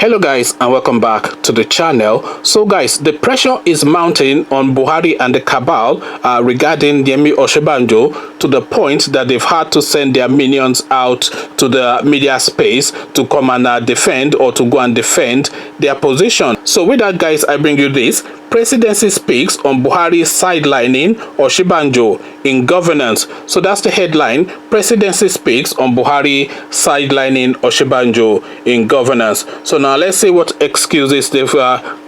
Hello guys, and welcome back to the channel. So guys, the pressure is mounting on Buhari and the cabal regarding Yemi Osinbajo, to the point that they've had to send their minions out to the media space to come and defend, or to go and defend their position. So with that guys, I bring you this. Presidency speaks on Buhari sidelining Osinbajo in governance. So that's the headline. Presidency speaks on Buhari sidelining Osinbajo in governance. So now let's see what excuses they've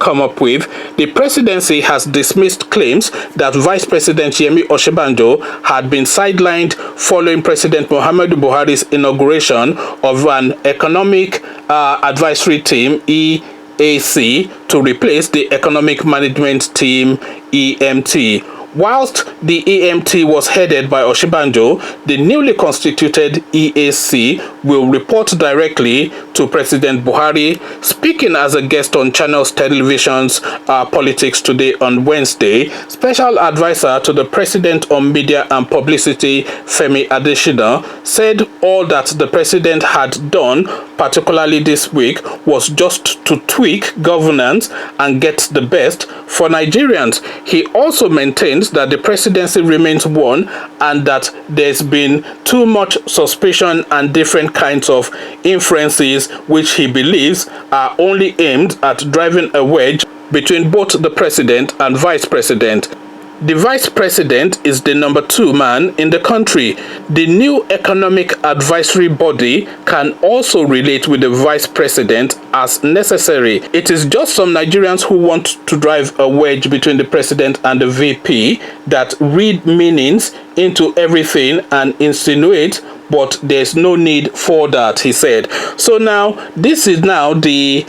come up with. The presidency has dismissed claims that Vice President Yemi Osinbajo had been sidelined following President Muhammadu Buhari's inauguration of an economic advisory team, EAC, to replace the Economic Management Team, EMT. Whilst the EMT was headed by Osinbajo, the newly constituted EAC will report directly to President Buhari. Speaking as a guest on Channels Television's Politics Today on Wednesday, Special Advisor to the President on Media and Publicity, Femi Adesina, said all that the President had done, particularly this week, was just to tweak governance and get the best for Nigerians. He also maintains that the presidency remains one and that there's been too much suspicion and different kinds of inferences which he believes are only aimed at driving a wedge between both the president and vice president. The vice president is the number 2 man in the country. The new economic advisory body can also relate with the vice president as necessary. It is just some Nigerians who want to drive a wedge between the president and the VP that read meanings into everything and insinuate, but there's no need for that, he said. So now, this is now the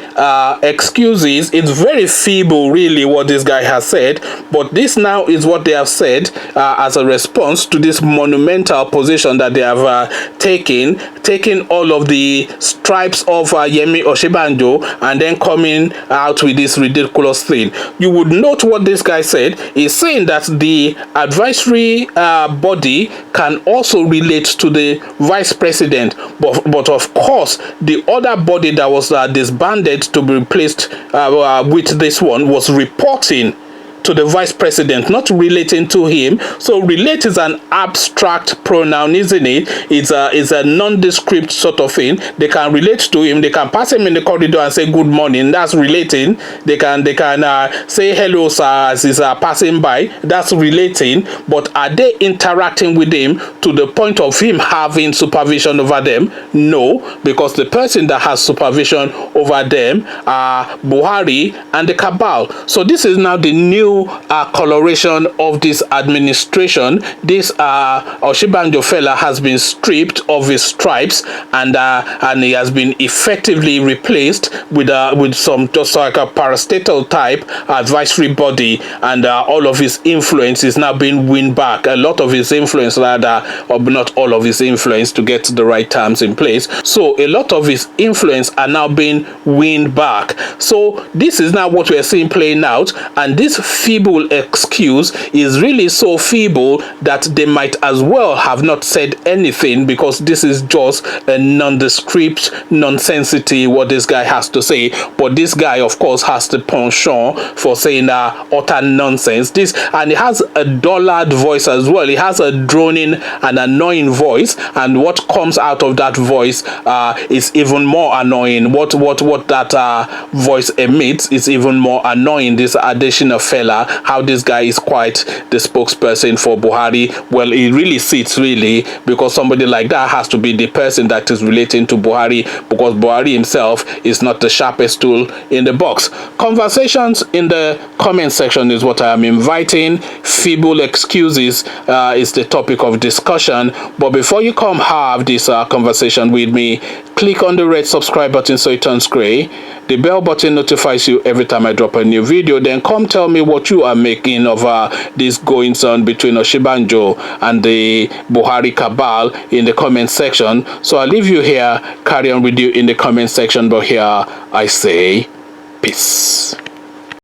excuses. It's very feeble, really, what this guy has said, but this now is what they have said as a response to this monumental position that they have taken all of the stripes of Yemi Osinbajo and then coming out with this ridiculous thing. You would note what this guy said. He's saying that the advisory body can also relate to the vice president, but of course the other body that was disbanded to be replaced with this one was reporting to the vice president, not relating to him. So relate is an abstract pronoun, isn't it? It's a nondescript sort of thing. They can relate to him. They can pass him in the corridor and say good morning. That's relating. They can say hello sir as he's passing by. That's relating. But are they interacting with him to the point of him having supervision over them? No, because the person that has supervision over them are Buhari and the cabal. So this is now the new coloration of this administration. This Osinbajo fella has been stripped of his stripes, and he has been effectively replaced with some just like a parastatal type advisory body, and all of his influence is now being won back. A lot of his influence, rather, or not all of his influence, to get the right terms in place. So a lot of his influence are now being won back. So this is now what we are seeing playing out, and this feeble excuse is really so feeble that they might as well have not said anything, because this is just a nondescript nonsensity what this guy has to say. But this guy, of course, has the penchant for saying utter nonsense. And he has a dullard voice as well. He has a droning and annoying voice, and what comes out of that voice is even more annoying. What that voice emits is even more annoying. This Adesina fella, how this guy is quite the spokesperson for Buhari. Well, he really sits, really, because somebody like that has to be the person that is relating to Buhari, because Buhari himself is not the sharpest tool in the box. Conversations in the comment section is what I am inviting. Feeble excuses is the topic of discussion. But before you come have this conversation with me, click on the red subscribe button so it turns gray. The bell button notifies you every time I drop a new video. Then come tell me what you are making of this goings on between Osinbajo and the Buhari cabal in the comment section. So I'll leave you here, carry on with you in the comment section, but here I say peace.